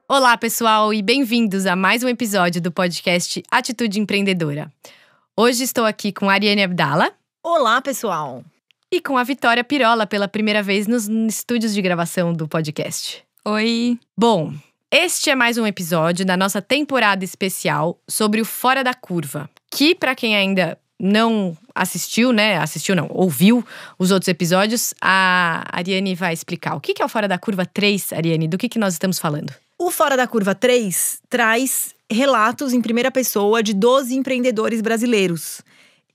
Olá, pessoal, e bem-vindos a mais um episódio do podcast Atitude Empreendedora. Hoje estou aqui com a Ariane Abdala. Olá, pessoal! E com a Vitória Pirola, pela primeira vez nos estúdios de gravação do podcast. Oi! Bom, este é mais um episódio da nossa temporada especial sobre o Fora da Curva, que, para quem ainda não ouviu os outros episódios, a Ariane vai explicar. O que é o Fora da Curva 3, Ariane? Do que nós estamos falando? O Fora da Curva 3 traz relatos em primeira pessoa de 12 empreendedores brasileiros.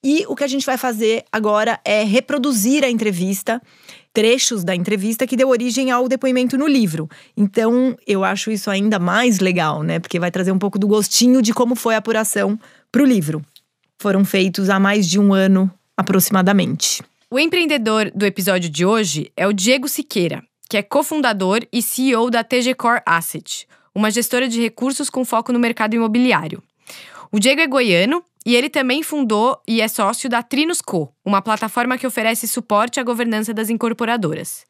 E o que a gente vai fazer agora é reproduzir a entrevista, trechos da entrevista que deu origem ao depoimento no livro. Então, eu acho isso ainda mais legal, né? Porque vai trazer um pouco do gostinho de como foi a apuração para o livro. Foram feitos há mais de um ano, aproximadamente. O empreendedor do episódio de hoje é o Diego Siqueira, que é cofundador e CEO da TG Core Asset, uma gestora de recursos com foco no mercado imobiliário. O Diego é goiano e ele também fundou e é sócio da Trinos Co, uma plataforma que oferece suporte à governança das incorporadoras.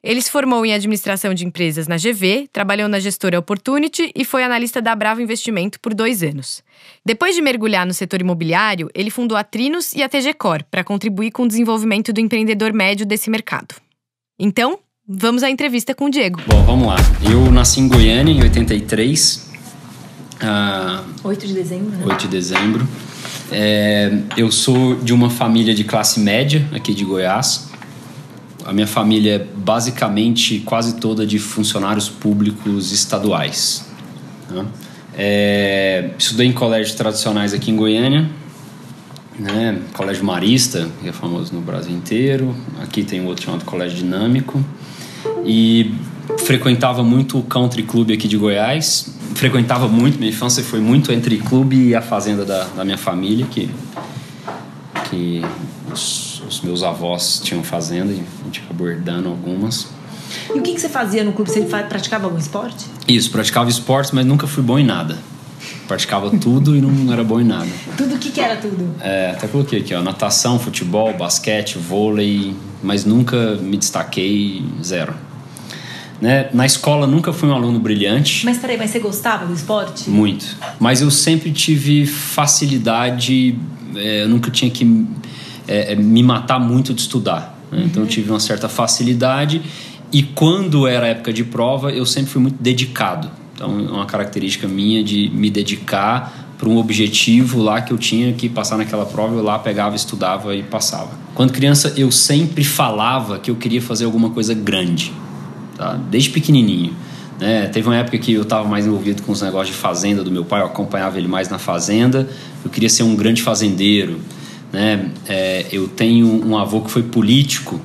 Ele se formou em administração de empresas na GV, trabalhou na gestora Opportunity e foi analista da Bravo Investimento por 2 anos. Depois de mergulhar no setor imobiliário, ele fundou a Trinos e a TG Core para contribuir com o desenvolvimento do empreendedor médio desse mercado. Então, vamos à entrevista com o Diego. Bom, vamos lá. Eu nasci em Goiânia em 83. 8 de dezembro, né? 8 de dezembro. Eu sou de uma família de classe média aqui de Goiás. A minha família é basicamente quase toda de funcionários públicos estaduais. Estudei em colégios tradicionais aqui em Goiânia, né? Colégio Marista, que é famoso no Brasil inteiro. Aqui tem outro chamado Colégio Dinâmico. E frequentava muito o Country Club aqui de Goiás. Frequentava muito, minha infância foi muito entre clube e a fazenda da minha família, que os meus avós tinham fazenda e a gente acabou herdando algumas. E o que você fazia no clube? Você praticava algum esporte? Isso, praticava esportes, mas nunca fui bom em nada. Praticava tudo e não era bom em nada. Tudo? O que era tudo? Até coloquei aqui, natação, futebol, basquete, vôlei, mas nunca me destaquei, zero. Né? Na escola nunca fui um aluno brilhante. Mas peraí, você gostava do esporte? Muito. Mas eu sempre tive facilidade, eu nunca tinha que me matar muito de estudar. Né? Então eu tive uma certa facilidade e quando era época de prova eu sempre fui muito dedicado. Então é uma característica minha de me dedicar para um objetivo lá que eu tinha que passar naquela prova. Eu lá pegava, estudava e passava. Quando criança eu sempre falava que eu queria fazer alguma coisa grande. Tá? Desde pequenininho, né? Teve uma época que eu estava mais envolvido com os negócios de fazenda do meu pai, eu acompanhava ele mais na fazenda. Eu queria ser um grande fazendeiro, né? Eu tenho um avô que foi político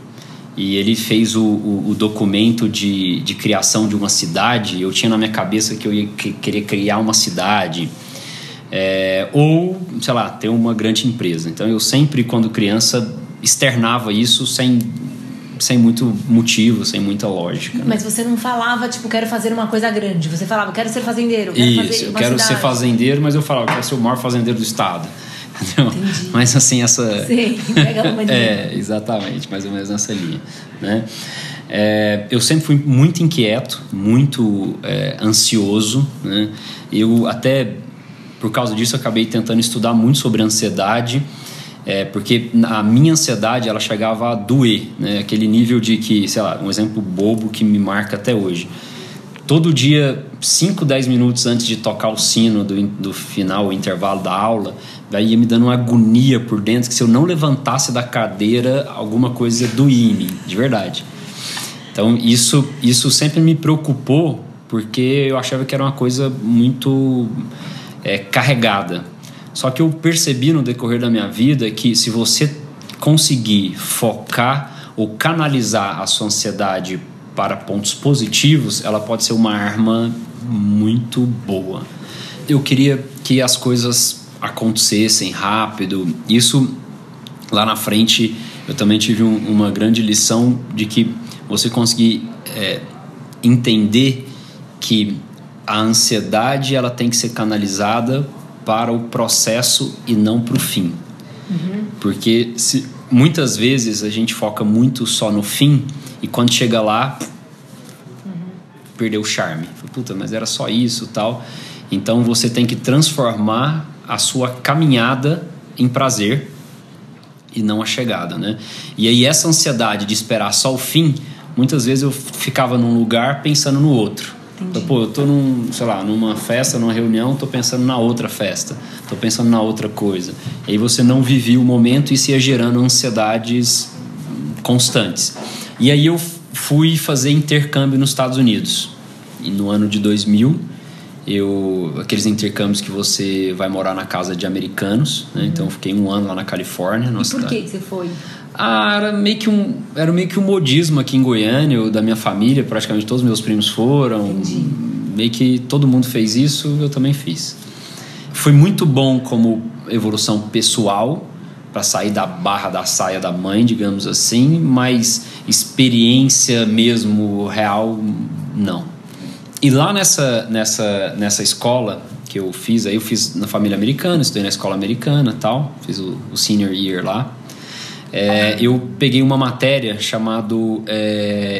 e ele fez o documento de criação de uma cidade. Eu tinha na minha cabeça que eu ia querer criar uma cidade, ou, sei lá, ter uma grande empresa. Então eu sempre, quando criança, externava isso sem muito motivo, sem muita lógica. Mas você não falava, tipo, quero fazer uma coisa grande. Você falava, quero ser fazendeiro, eu quero ser fazendeiro, mas eu falava, quero ser o maior fazendeiro do estado. Entendi. Mas assim, essa... Sim, pega uma linha. Exatamente, mais ou menos nessa linha, né? Eu sempre fui muito inquieto, muito ansioso, né? Eu até, por causa disso, acabei tentando estudar muito sobre ansiedade, porque a minha ansiedade ela chegava a doer, né? Aquele nível de que, sei lá, um exemplo bobo que me marca até hoje. Todo dia, 5, 10 minutos antes de tocar o sino do final, o intervalo da aula, daí ia me dando uma agonia por dentro, que se eu não levantasse da cadeira, alguma coisa doía em mim, de verdade. Então isso sempre me preocupou, porque eu achava que era uma coisa muito carregada. Só que eu percebi no decorrer da minha vida que se você conseguir focar ou canalizar a sua ansiedade para pontos positivos, ela pode ser uma arma muito boa. Eu queria que as coisas acontecessem rápido. Isso, lá na frente, eu também tive uma grande lição de que você conseguir entender que a ansiedade ela tem que ser canalizada para o processo e não para o fim. Porque muitas vezes a gente foca muito só no fim e quando chega lá, perdeu o charme. Puta, mas era só isso e tal. Então você tem que transformar a sua caminhada em prazer e não a chegada, né? E aí essa ansiedade de esperar só o fim, muitas vezes eu ficava num lugar pensando no outro. Então, pô, eu tô numa festa, numa reunião, tô pensando na outra festa, tô pensando na outra coisa. E aí você não vivia o momento e isso ia gerando ansiedades constantes. E aí eu fui fazer intercâmbio nos Estados Unidos. E no ano de 2000, aqueles intercâmbios que você vai morar na casa de americanos, né? Então eu fiquei 1 ano lá na Califórnia. E por que você foi? Era meio que um modismo aqui em Goiânia, da minha família, praticamente todos os meus primos foram. Entendi. Meio que todo mundo fez isso, eu também fiz. Foi muito bom como evolução pessoal, para sair da barra da saia da mãe, digamos assim, mas experiência mesmo real, não. E lá nessa escola que eu fiz na família americana, estudei na escola americana e tal, fiz o senior year lá. Eu peguei uma matéria chamada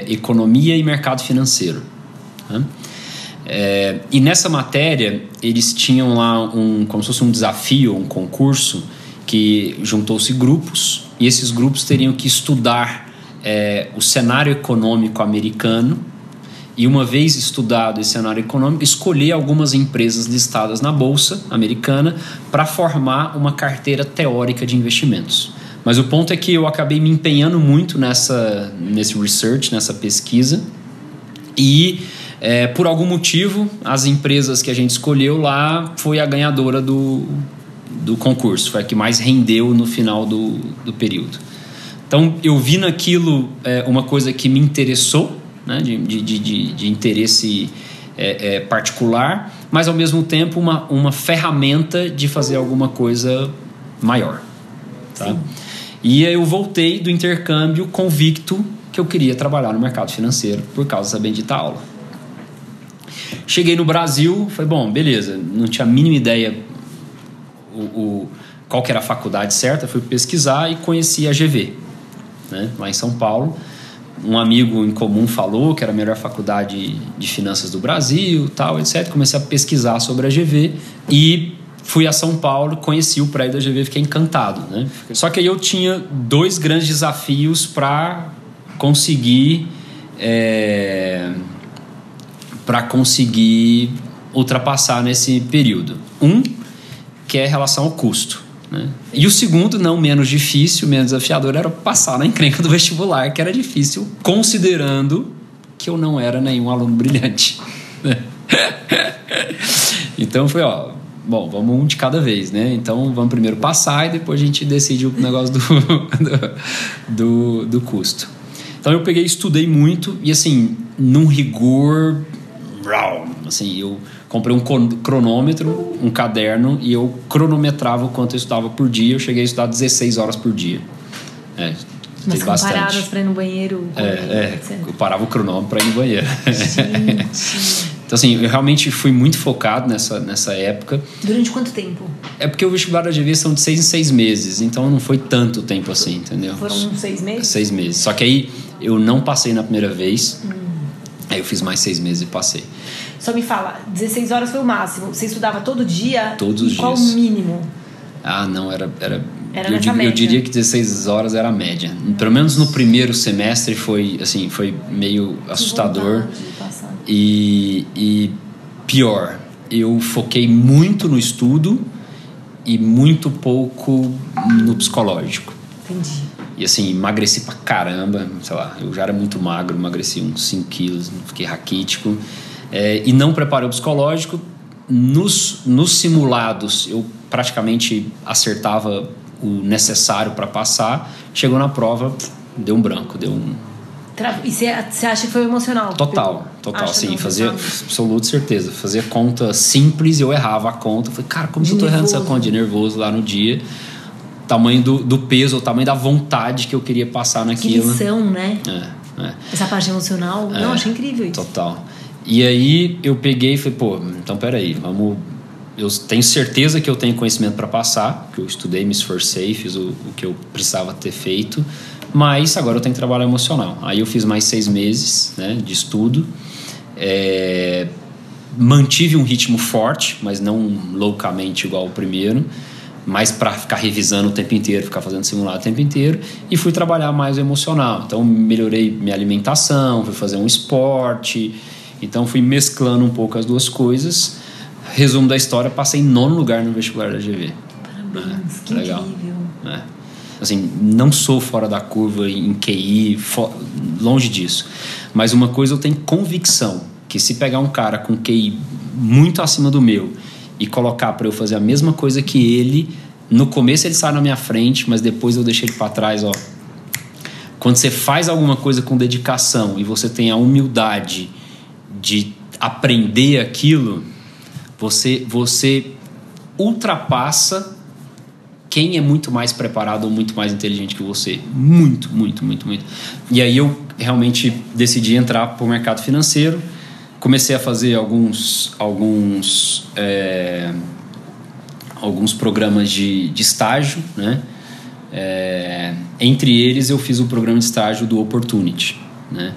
Economia e Mercado Financeiro, né? E nessa matéria eles tinham lá como se fosse um desafio, um concurso que juntou-se grupos e esses grupos teriam que estudar o cenário econômico americano e uma vez estudado esse cenário econômico, escolher algumas empresas listadas na Bolsa Americana para formar uma carteira teórica de investimentos. Mas o ponto é que eu acabei me empenhando muito nesse research, nessa pesquisa. E, por algum motivo, as empresas que a gente escolheu lá foi a ganhadora do concurso. Foi a que mais rendeu no final do período. Então, eu vi naquilo uma coisa que me interessou, né, de interesse particular, mas, ao mesmo tempo, uma ferramenta de fazer alguma coisa maior. Tá? E aí eu voltei do intercâmbio convicto que eu queria trabalhar no mercado financeiro por causa dessa bendita aula. Cheguei no Brasil, falei, bom, beleza, não tinha a mínima ideia qual que era a faculdade certa, fui pesquisar e conheci a GV, né, lá em São Paulo. Um amigo em comum falou que era a melhor faculdade de finanças do Brasil, tal, etc. Comecei a pesquisar sobre a GV e fui a São Paulo, conheci o prédio da GV, fiquei encantado, né? Só que aí eu tinha 2 grandes desafios para conseguir ultrapassar nesse período. Que é em relação ao custo, né? E o segundo, não menos difícil, menos desafiador, era passar na encrenca do vestibular, que era difícil, considerando que eu não era nenhum aluno brilhante. Então foi, bom, vamos um de cada vez, né? Então vamos primeiro passar e depois a gente decide o negócio do custo. Então eu peguei, estudei muito e assim, num rigor, assim, eu comprei um cronômetro, um caderno e eu cronometrava o quanto eu estudava por dia. Eu cheguei a estudar 16 horas por dia. Mas bastante. Paradas para ir no banheiro? Eu parava o cronômetro para ir no banheiro. Gente. Então, assim, eu realmente fui muito focado nessa época. Durante quanto tempo? É porque o vestibular da GV são de 6 em 6 meses, então não foi tanto tempo assim, entendeu? Foram 6 meses? 6 meses. Só que aí eu não passei na primeira vez, aí eu fiz mais 6 meses e passei. Só me fala, 16 horas foi o máximo. Você estudava todo dia? Todos os dias. Qual o mínimo? Não, era eu diria que 16 horas era a média. Pelo menos no primeiro semestre foi meio assustador. E pior, eu foquei muito no estudo e muito pouco no psicológico. Entendi. E assim, emagreci pra caramba, sei lá, eu já era muito magro, emagreci uns 5 quilos, fiquei raquítico. E não preparei o psicológico. Nos simulados, eu praticamente acertava o necessário para passar. Chegou na prova, deu um branco, E você acha que foi emocional? Total, sim, fazia absoluta certeza. Fazia conta simples, eu errava a conta. Falei, cara, como que eu tô errando essa conta? De nervoso lá no dia. Tamanho do peso, o tamanho da vontade que eu queria passar naquilo. Que lição, né? Essa parte emocional, não, achei incrível isso. Total. E aí eu peguei e falei, então peraí, eu tenho certeza que eu tenho conhecimento para passar, porque eu estudei, me esforcei, fiz o que eu precisava ter feito, mas agora eu tenho que trabalhar emocional. Aí eu fiz mais 6 meses, né, de estudo, mantive um ritmo forte, mas não loucamente igual o primeiro, mas para ficar revisando o tempo inteiro, ficar fazendo simulado o tempo inteiro, e fui trabalhar mais o emocional. Então melhorei minha alimentação, fui fazer um esporte, então fui mesclando um pouco as duas coisas. Resumo da história, passei em 9º lugar no vestibular da GV. Parabéns, que legal. Incrível. Assim, não sou fora da curva em QI, longe disso. Mas uma coisa eu tenho convicção, que se pegar um cara com QI muito acima do meu e colocar para eu fazer a mesma coisa que ele, no começo ele sai na minha frente, mas depois eu deixo ele para trás, ó. Quando você faz alguma coisa com dedicação e você tem a humildade de aprender aquilo, você ultrapassa quem é muito mais preparado ou muito mais inteligente que você. Muito, muito, muito, muito. E aí eu realmente decidi entrar para o mercado financeiro. Comecei a fazer alguns programas de estágio, né? Entre eles eu fiz o programa de estágio do Opportunity, né?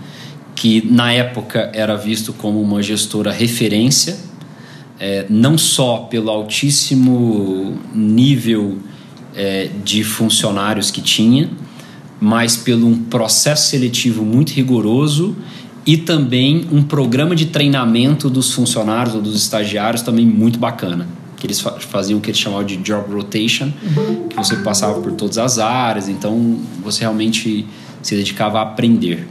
Que na época era visto como uma gestora referência, não só pelo altíssimo nível de funcionários que tinha, mas pelo um processo seletivo muito rigoroso e também um programa de treinamento dos funcionários ou dos estagiários também muito bacana, que eles faziam o que eles chamavam de job rotation, que você passava por todas as áreas, então você realmente se dedicava a aprender.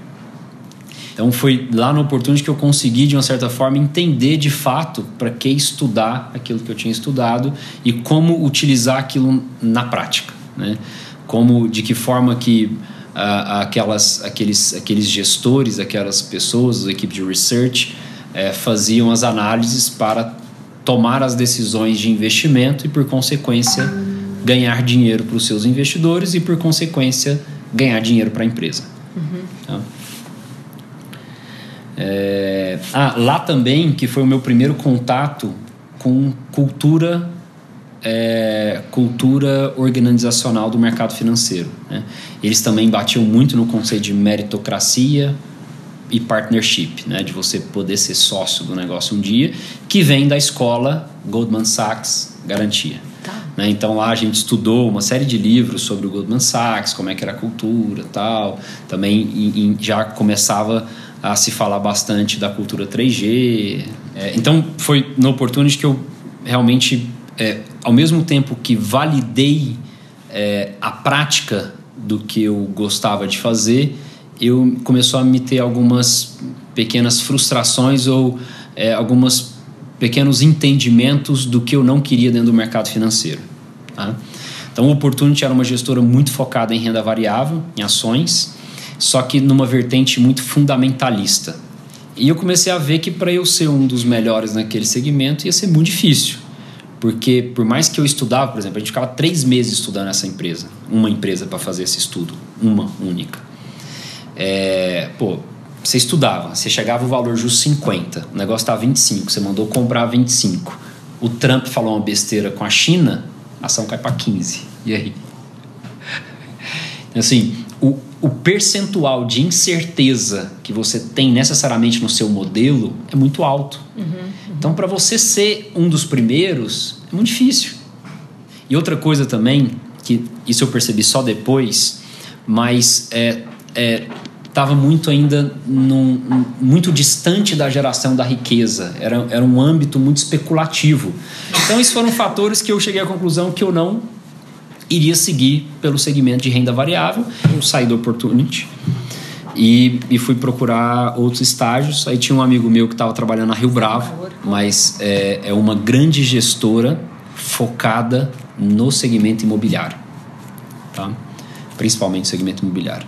Então foi lá no Opportunity que eu consegui, de uma certa forma, entender de fato para que estudar aquilo que eu tinha estudado e como utilizar aquilo na prática, né? De que forma que aqueles gestores, aquelas pessoas, a equipe de research, faziam as análises para tomar as decisões de investimento e, por consequência, ganhar dinheiro para os seus investidores e, por consequência, ganhar dinheiro para a empresa. Então, lá também, que foi o meu primeiro contato com cultura organizacional do mercado financeiro, né? Eles também batiam muito no conceito de meritocracia e partnership, né? De você poder ser sócio do negócio um dia, que vem da escola Goldman Sachs Garantia. Né? Então lá a gente estudou uma série de livros sobre o Goldman Sachs, como é que era a cultura e tal. Também já começava a se falar bastante da cultura 3G. Então foi no Opportunity que eu realmente, ao mesmo tempo que validei a prática do que eu gostava de fazer, eu começou a me ter algumas pequenas frustrações ou alguns pequenos entendimentos do que eu não queria dentro do mercado financeiro, tá? Então o Opportunity era uma gestora muito focada em renda variável, em ações, só que numa vertente muito fundamentalista. E eu comecei a ver que para eu ser um dos melhores naquele segmento ia ser muito difícil. Porque por mais que eu estudava, por exemplo, a gente ficava 3 meses estudando essa empresa. Uma empresa para fazer esse estudo. Uma única. Você estudava, você chegava o valor justo 50, o negócio estava 25, você mandou comprar 25. O Trump falou uma besteira com a China, a ação cai para 15. E aí? Assim, o percentual de incerteza que você tem necessariamente no seu modelo é muito alto. Então, para você ser um dos primeiros, é muito difícil. E outra coisa também, que isso eu percebi só depois, mas estava muito ainda muito distante da geração da riqueza. Era um âmbito muito especulativo. Então, esses foram fatores que eu cheguei à conclusão que eu não iria seguir pelo segmento de renda variável. Eu saí do Opportunity e fui procurar outros estágios. Aí tinha um amigo meu que estava trabalhando na Rio Bravo, mas é uma grande gestora focada no segmento imobiliário, tá? Principalmente no segmento imobiliário.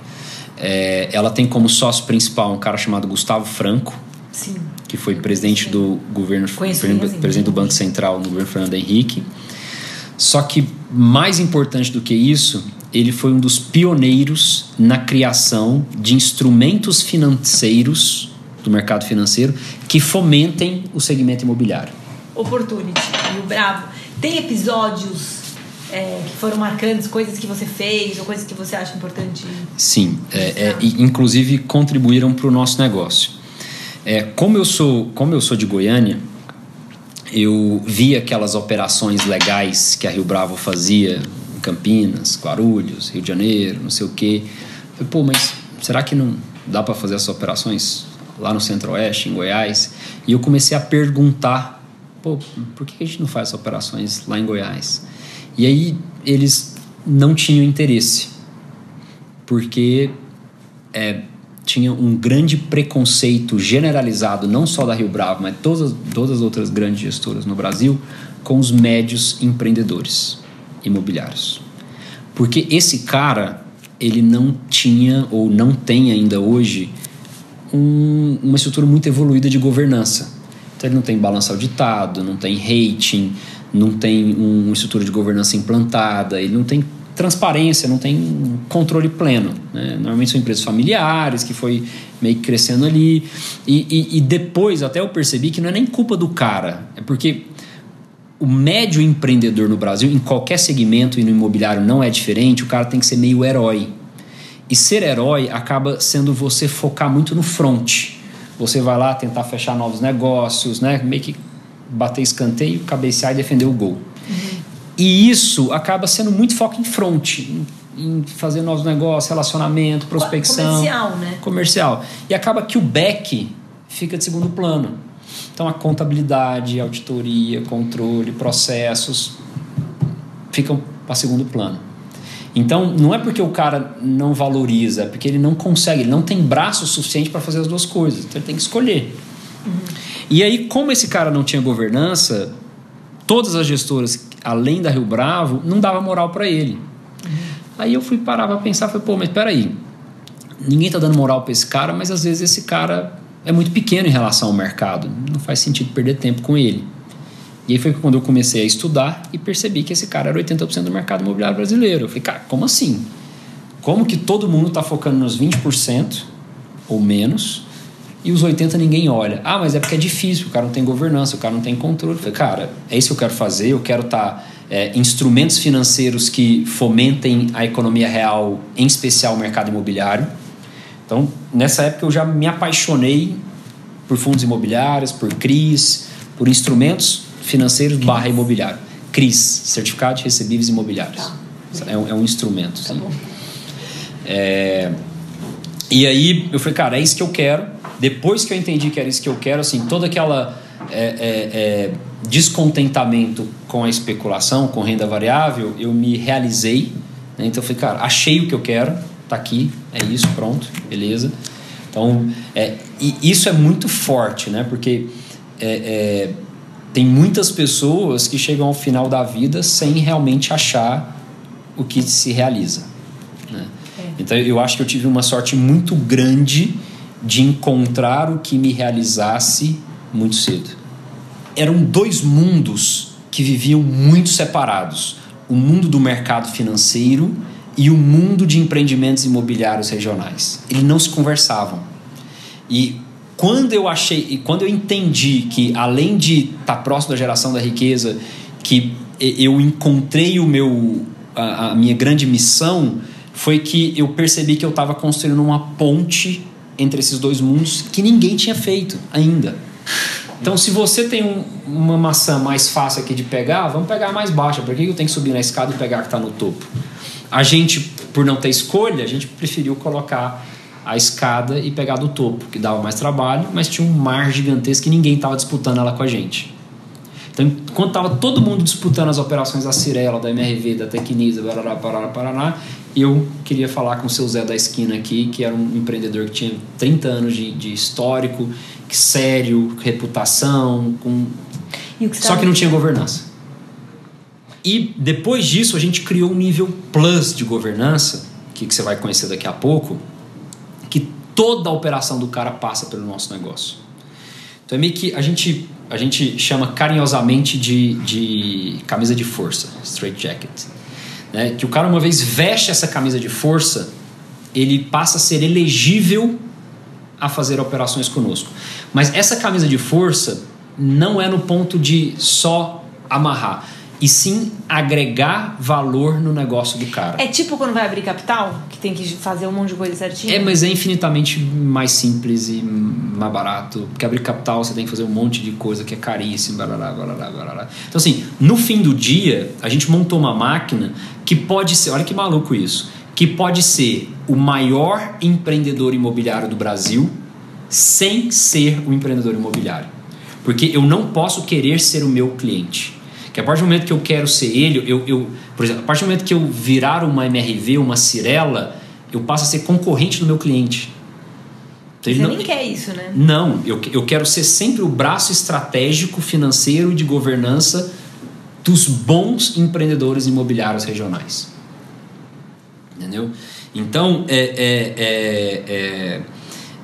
Ela tem como sócio principal um cara chamado Gustavo Franco. Sim. Que foi presidente do governo, presidente do Banco Central no governo Fernando Henrique. Só que mais importante do que isso, ele foi um dos pioneiros na criação de instrumentos financeiros do mercado financeiro que fomentem o segmento imobiliário. Opportunity, Rio Bravo. Tem episódios que foram marcantes, coisas que você fez ou coisas que você acha importante? Sim, inclusive contribuíram para o nosso negócio. Como eu sou de Goiânia, eu vi aquelas operações legais que a Rio Bravo fazia em Campinas, Guarulhos, Rio de Janeiro, não sei o quê. Eu falei, mas será que não dá para fazer essas operações lá no Centro-Oeste, em Goiás? E eu comecei a perguntar, por que a gente não faz essas operações lá em Goiás? E aí eles não tinham interesse, porque tinha um grande preconceito generalizado, não só da Rio Bravo, mas todas as outras grandes gestoras no Brasil, com os médios empreendedores imobiliários. Porque esse cara, ele não tinha ou não tem ainda hoje uma estrutura muito evoluída de governança. Então ele não tem balanço auditado, não tem rating, não tem uma estrutura de governança implantada, ele não tem transparência, não tem controle pleno, né? Normalmente são empresas familiares que foi meio que crescendo ali e depois até eu percebi que não é nem culpa do cara, é porque o médio empreendedor no Brasil, em qualquer segmento e no imobiliário não é diferente, o cara tem que ser meio herói. E ser herói acaba sendo você focar muito no front. Você vai lá tentar fechar novos negócios, né? Meio que bater escanteio, cabecear e defender o gol. E isso acaba sendo muito foco em front, em fazer novos negócios, relacionamento, prospecção. Comercial, né? Comercial. E acaba que o back fica de segundo plano. Então a contabilidade, auditoria, controle, processos ficam para segundo plano. Então não é porque o cara não valoriza, é porque ele não consegue, ele não tem braço suficiente para fazer as duas coisas. Então ele tem que escolher. E aí, como esse cara não tinha governança, todas as gestoras, além da Rio Bravo, não dava moral para ele. Aí eu fui parar para pensar, falei, mas peraí, ninguém tá dando moral para esse cara, mas às vezes esse cara é muito pequeno em relação ao mercado, não faz sentido perder tempo com ele. E aí foi quando eu comecei a estudar e percebi que esse cara era 80% do mercado imobiliário brasileiro. Eu falei, cara, como assim? Como que todo mundo tá focando nos 20% ou menos e os 80% ninguém olha? Ah, mas é porque é difícil, o cara não tem governança, o cara não tem controle. Eu falei, cara, é isso que eu quero fazer, eu quero instrumentos financeiros que fomentem a economia real, em especial o mercado imobiliário. Então, nessa época eu já me apaixonei por fundos imobiliários, por CRIs, por instrumentos financeiros / imobiliário. CRIs, Certificado de Recebíveis Imobiliários. Tá. É um instrumento. Tá bom. E aí eu falei, cara, é isso que eu quero. Depois que eu entendi que era isso que eu quero, assim, todo aquela descontentamento com a especulação, com renda variável, eu me realizei, né? Então eu falei, cara, achei o que eu quero, tá aqui, é isso, pronto, beleza. Então, e isso é muito forte, né? Porque tem muitas pessoas que chegam ao final da vida sem realmente achar o que se realiza, né? Então eu acho que eu tive uma sorte muito grande de encontrar o que me realizasse muito cedo. Eram dois mundos que viviam muito separados. O mundo do mercado financeiro e o mundo de empreendimentos imobiliários regionais. Eles não se conversavam. E quando eu entendi que, além de estar próximo da geração da riqueza, que eu encontrei a minha grande missão, foi que eu percebi que eu estava construindo uma ponte entre esses dois mundos que ninguém tinha feito ainda. Então, se você tem uma maçã mais fácil aqui de pegar, vamos pegar a mais baixa. Por que eu tenho que subir na escada e pegar a que está no topo? A gente, por não ter escolha, a gente preferiu colocar a escada e pegar do topo, que dava mais trabalho, mas tinha um mar gigantesco que ninguém estava disputando ela com a gente. Então, enquanto estava todo mundo disputando as operações da Cirela, da MRV, da Tecnisa, Paraná, eu queria falar com o seu Zé da esquina aqui, que era um empreendedor que tinha 30 anos de histórico, sério, reputação, só que não tinha governança. E depois disso a gente criou um nível plus de governança, que você vai conhecer daqui a pouco, que toda a operação do cara passa pelo nosso negócio. Então é meio que a gente chama carinhosamente de camisa de força, straight jacket, né? Que o cara, uma vez veste essa camisa de força, ele passa a ser elegível a fazer operações conosco. Mas essa camisa de força, não é no ponto de só amarrar, e sim agregar valor no negócio do cara. É tipo quando vai abrir capital, que tem que fazer um monte de coisa certinho? Mas é infinitamente mais simples e mais barato. Porque abrir capital você tem que fazer um monte de coisa que é caríssimo. Então assim, no fim do dia, a gente montou uma máquina que pode ser, olha que maluco isso, que pode ser o maior empreendedor imobiliário do Brasil sem ser o empreendedor imobiliário. Porque eu não posso querer ser o meu cliente. Que a partir do momento que eu quero ser ele, por exemplo, a partir do momento que eu virar uma MRV, uma Cirela, eu passo a ser concorrente do meu cliente. Você nem quer isso, né? Não, eu quero ser sempre o braço estratégico, financeiro e de governança dos bons empreendedores imobiliários regionais. Entendeu? Então,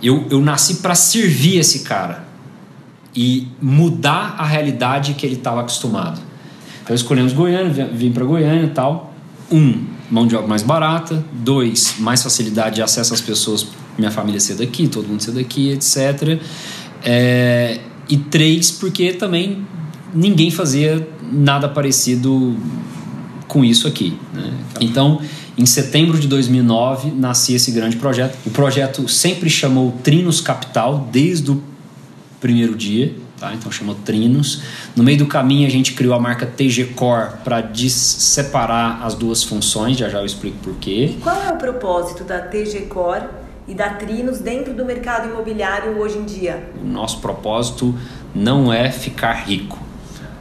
eu nasci para servir esse cara e mudar a realidade que ele estava acostumado. Então escolhemos Goiânia, vim para Goiânia e tal. 1, mão de obra mais barata. 2, mais facilidade de acesso às pessoas, minha família ser daqui, todo mundo ser daqui, etc. E 3, porque também ninguém fazia nada parecido com isso aqui, né? Então, em setembro de 2009, nascia esse grande projeto. O projeto sempre chamou Trinos Capital, desde o primeiro dia. Tá? Então chamou Trinos. No meio do caminho a gente criou a marca TG Core para separar as duas funções, já eu explico por quê. E qual é o propósito da TG Core e da Trinos dentro do mercado imobiliário hoje em dia? O nosso propósito não é ficar rico.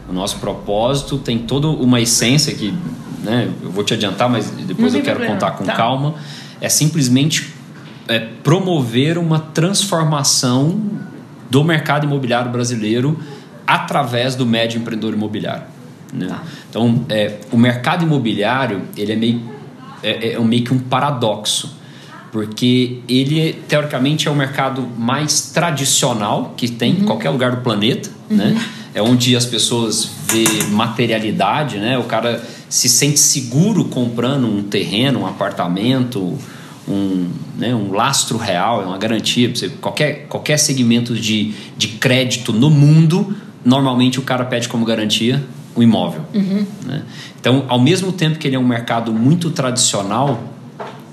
O nosso propósito tem toda uma essência que, né, eu vou te adiantar, mas depois eu quero contar com calma. É simplesmente promover uma transformação do mercado imobiliário brasileiro através do médio empreendedor imobiliário, né? Então, o mercado imobiliário ele é meio que um paradoxo, porque ele, teoricamente, é o mercado mais tradicional que tem em qualquer lugar do planeta, né? É onde as pessoas vê materialidade, né? O cara se sente seguro comprando um terreno, um apartamento, um lastro real, é uma garantia. Qualquer segmento de crédito no mundo, normalmente o cara pede como garantia o imóvel. Né? Então, ao mesmo tempo que ele é um mercado muito tradicional,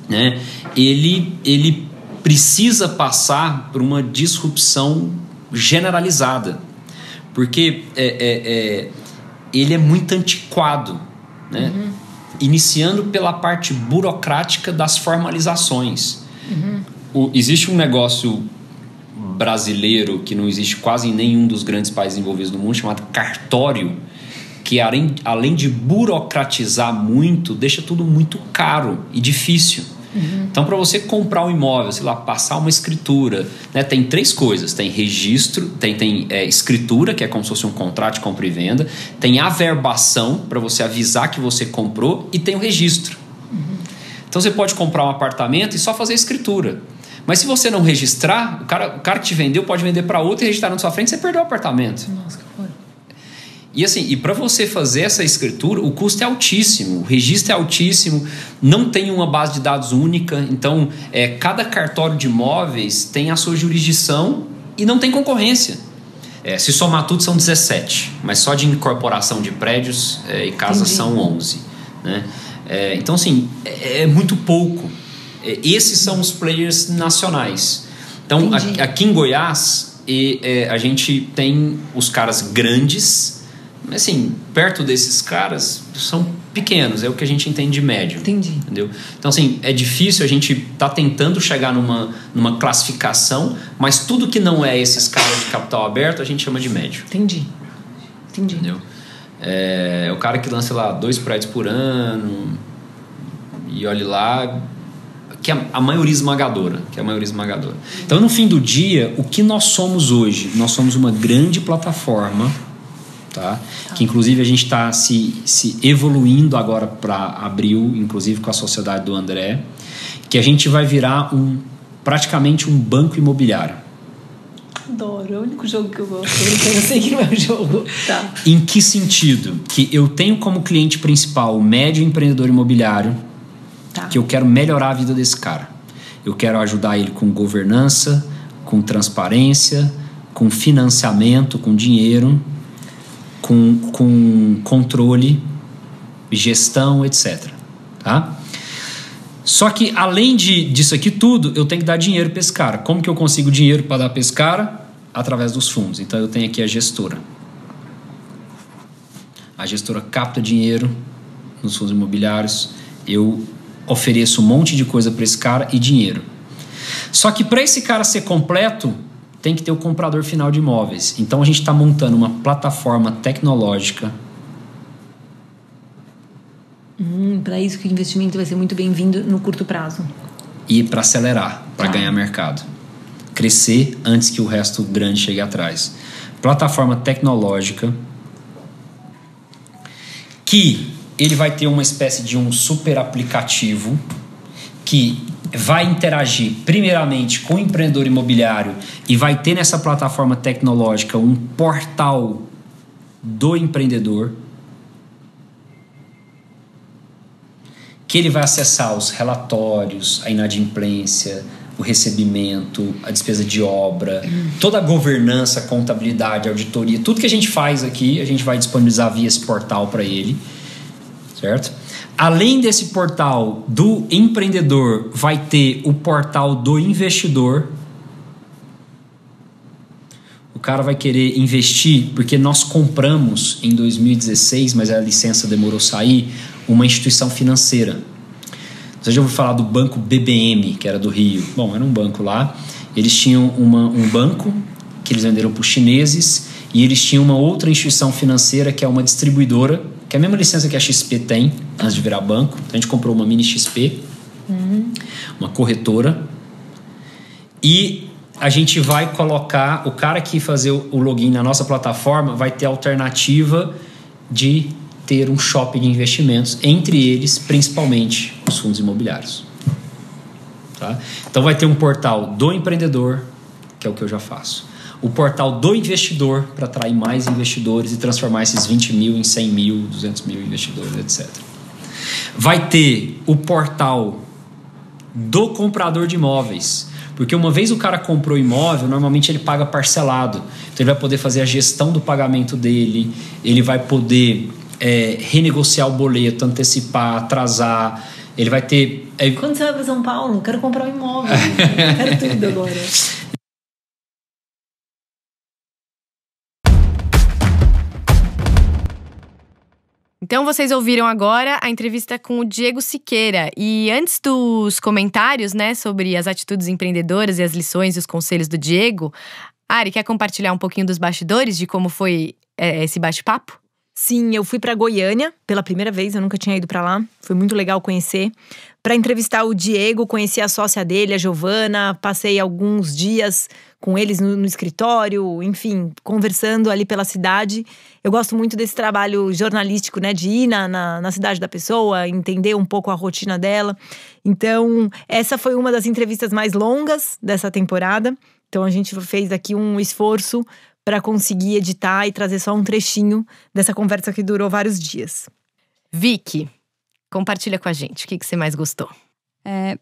né, ele precisa passar por uma disrupção generalizada. Porque ele é muito antiquado, né? Iniciando pela parte burocrática das formalizações. Existe um negócio brasileiro que não existe quase em nenhum dos grandes países envolvidos no mundo, chamado cartório, que além de burocratizar muito, deixa tudo muito caro e difícil. Então, para você comprar um imóvel, sei lá, passar uma escritura, né, tem 3 coisas. Tem registro, tem escritura, que é como se fosse um contrato de compra e venda. Tem averbação, para você avisar que você comprou. E tem o registro. Então, você pode comprar um apartamento e só fazer escritura. Mas se você não registrar, o cara que te vendeu pode vender para outro e registrar na sua frente, você perdeu o apartamento. Nossa, que foda. E assim, para você fazer essa escritura, o custo é altíssimo, o registro é altíssimo, não tem uma base de dados única. Então, cada cartório de imóveis tem a sua jurisdição e não tem concorrência. Se somar tudo são 17, mas só de incorporação de prédios e casas são 11. Né? Então, assim, é muito pouco. Esses são os players nacionais. Então, aqui em Goiás, a gente tem os caras grandes. Mas assim, perto desses caras são pequenos, é o que a gente entende de médio. Entendeu? Então assim, é difícil, a gente tá tentando chegar numa classificação, mas tudo que não é esses caras de capital aberto, a gente chama de médio. Entendi. Entendeu? É o cara que lança lá 2 prédios por ano e olha lá, que é a maioria esmagadora. Então, no fim do dia, o que nós somos hoje? Nós somos uma grande plataforma. Tá? Que inclusive a gente está se evoluindo agora para abril, inclusive com a sociedade do André, que a gente vai virar praticamente um banco imobiliário. Adoro, é o único jogo que eu gosto. Eu sei que não é o jogo. Tá. Em que sentido? Que eu tenho como cliente principal o médio empreendedor imobiliário, que eu quero melhorar a vida desse cara. Eu quero ajudar ele com governança, com transparência, com financiamento, com dinheiro, com controle, gestão, etc. Tá? Só que além disso aqui tudo, eu tenho que dar dinheiro para esse cara. Como que eu consigo dinheiro para dar para esse cara? Através dos fundos. Então eu tenho aqui a gestora. A gestora capta dinheiro nos fundos imobiliários. Eu ofereço um monte de coisa para esse cara e dinheiro. Só que para esse cara ser completo, tem que ter o comprador final de imóveis. Então a gente está montando uma plataforma tecnológica. Para isso que o investimento vai ser muito bem-vindo no curto prazo. E para acelerar, para ganhar mercado. Crescer antes que o resto grande chegue atrás. Plataforma tecnológica que ele vai ter uma espécie de um super aplicativo que vai interagir primeiramente com o empreendedor imobiliário e vai ter nessa plataforma tecnológica um portal do empreendedor que ele vai acessar os relatórios, a inadimplência, o recebimento, a despesa de obra, toda a governança, contabilidade, auditoria, tudo que a gente faz aqui, a gente vai disponibilizar via esse portal para ele, certo? Além desse portal do empreendedor, vai ter o portal do investidor. O cara vai querer investir, porque nós compramos em 2016, mas a licença demorou a sair, uma instituição financeira. Você já ouviu falar do banco BBM, que era do Rio? Bom, era um banco lá. Eles tinham um banco que eles venderam para os chineses e eles tinham uma outra instituição financeira que é uma distribuidora, que é a mesma licença que a XP tem, antes de virar banco. Então a gente comprou uma mini XP, uma corretora, e a gente vai colocar, o cara que fazer o login na nossa plataforma vai ter a alternativa de ter um shopping de investimentos, entre eles, principalmente, os fundos imobiliários. Tá? Então vai ter um portal do empreendedor, que é o que eu já faço. O portal do investidor, para atrair mais investidores e transformar esses 20 mil em 100 mil, 200 mil investidores, etc. Vai ter o portal do comprador de imóveis, porque uma vez o cara comprou imóvel, normalmente ele paga parcelado. Então ele vai poder fazer a gestão do pagamento dele, ele vai poder renegociar o boleto, antecipar, atrasar. Ele vai ter... Quando você vai para São Paulo? Quero comprar um imóvel. Quero tudo agora. Então vocês ouviram agora a entrevista com o Diego Siqueira. E antes dos comentários, né, sobre as atitudes empreendedoras e as lições e os conselhos do Diego, Ari, quer compartilhar um pouquinho dos bastidores de como foi esse bate-papo? Sim, eu fui para Goiânia pela primeira vez, eu nunca tinha ido para lá. Foi muito legal conhecer. Para entrevistar o Diego, conheci a sócia dele, a Giovana. Passei alguns dias com eles no escritório, enfim, conversando ali pela cidade. Eu gosto muito desse trabalho jornalístico, né? De ir na cidade da pessoa, entender um pouco a rotina dela. Então, essa foi uma das entrevistas mais longas dessa temporada. Então, a gente fez aqui um esforço para conseguir editar e trazer só um trechinho dessa conversa que durou vários dias. Vicky, compartilha com a gente, o que você mais gostou?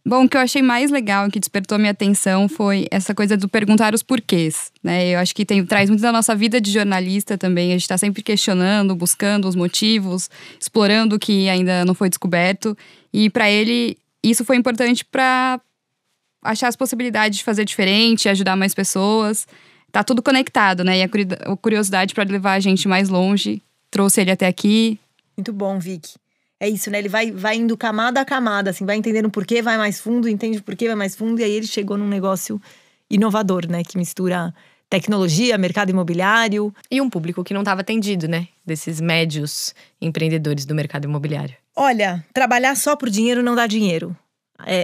Bom, o que eu achei mais legal, que despertou a minha atenção, foi essa coisa do perguntar os porquês, né? Eu acho que traz muito da nossa vida de jornalista também. A gente está sempre questionando, buscando os motivos, explorando o que ainda não foi descoberto. E para ele, isso foi importante para achar as possibilidades de fazer diferente, ajudar mais pessoas. Tá tudo conectado, né? E a curiosidade para levar a gente mais longe trouxe ele até aqui. Muito bom, Vicky. É isso, né? Ele vai indo camada a camada, assim, vai entendendo o porquê, vai mais fundo, entende o porquê, vai mais fundo. E aí ele chegou num negócio inovador, né? Que mistura tecnologia, mercado imobiliário. E um público que não estava atendido, né? Desses médios empreendedores do mercado imobiliário. Olha, trabalhar só por dinheiro não dá dinheiro.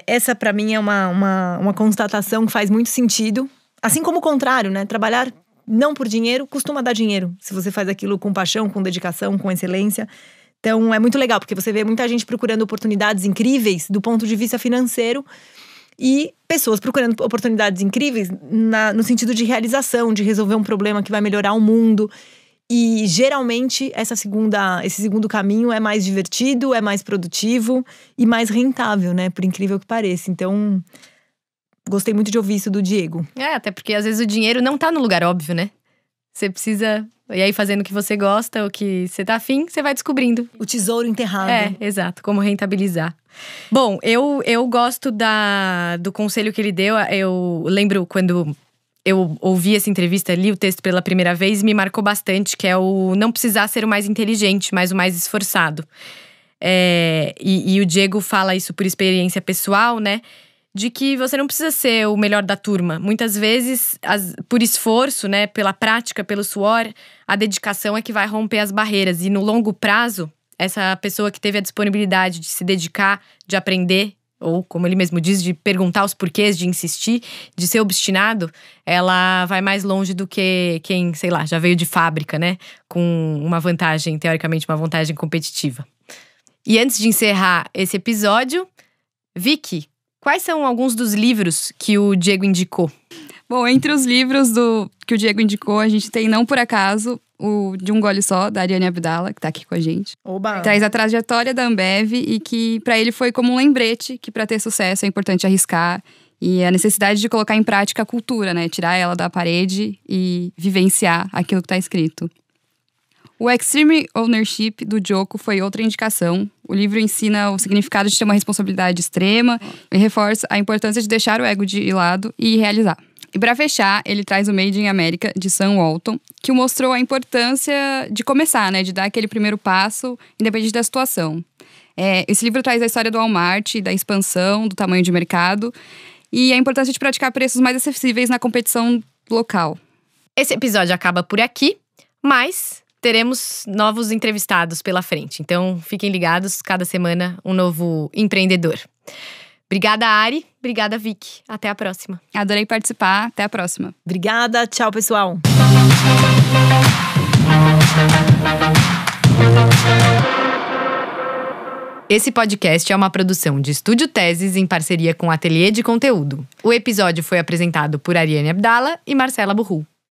Essa, para mim, é uma constatação que faz muito sentido. Assim como o contrário, né? Trabalhar não por dinheiro costuma dar dinheiro. Se você faz aquilo com paixão, com dedicação, com excelência. Então, é muito legal, porque você vê muita gente procurando oportunidades incríveis do ponto de vista financeiro e pessoas procurando oportunidades incríveis no sentido de realização, de resolver um problema que vai melhorar o mundo. E, geralmente, esse segundo caminho é mais divertido, é mais produtivo e mais rentável, né? Por incrível que pareça. Então, gostei muito de ouvir isso do Diego. Até porque às vezes o dinheiro não tá no lugar óbvio, né? Você precisa… E aí, fazendo o que você gosta, o que você tá afim, você vai descobrindo. O tesouro enterrado. Exato. Como rentabilizar. Bom, eu gosto do conselho que ele deu. Eu lembro quando eu ouvi essa entrevista, li o texto pela primeira vez, me marcou bastante, que é o não precisar ser o mais inteligente, mas o mais esforçado. E o Diego fala isso por experiência pessoal, né? De que você não precisa ser o melhor da turma. Muitas vezes, por esforço, né, pela prática, pelo suor, a dedicação é que vai romper as barreiras. E no longo prazo, essa pessoa que teve a disponibilidade de se dedicar, de aprender, ou como ele mesmo diz, de perguntar os porquês, de insistir, de ser obstinado, ela vai mais longe do que quem, sei lá, já veio de fábrica, né, com uma vantagem, teoricamente uma vantagem competitiva. E antes de encerrar esse episódio, Vicky, quais são alguns dos livros que o Diego indicou? Bom, entre os livros que o Diego indicou, a gente tem Não Por Acaso, o De Um Gole Só, da Ariane Abdala, que tá aqui com a gente. Oba! Traz a trajetória da Ambev e que pra ele foi como um lembrete que pra ter sucesso é importante arriscar. E a necessidade de colocar em prática a cultura, né? Tirar ela da parede e vivenciar aquilo que tá escrito. O Extreme Ownership, do Joko, foi outra indicação. O livro ensina o significado de ter uma responsabilidade extrema e reforça a importância de deixar o ego de lado e realizar. E para fechar, ele traz o Made in America, de Sam Walton, que mostrou a importância de começar, né? De dar aquele primeiro passo, independente da situação. Esse livro traz a história do Walmart, da expansão, do tamanho de mercado e a importância de praticar preços mais acessíveis na competição local. Esse episódio acaba por aqui, mas teremos novos entrevistados pela frente. Então, fiquem ligados, cada semana um novo empreendedor. Obrigada, Ari. Obrigada, Vicky. Até a próxima. Adorei participar. Até a próxima. Obrigada. Tchau, pessoal. Esse podcast é uma produção de Estúdio Teses em parceria com o Ateliê de Conteúdo. O episódio foi apresentado por Ariane Abdala e Marcela Burru.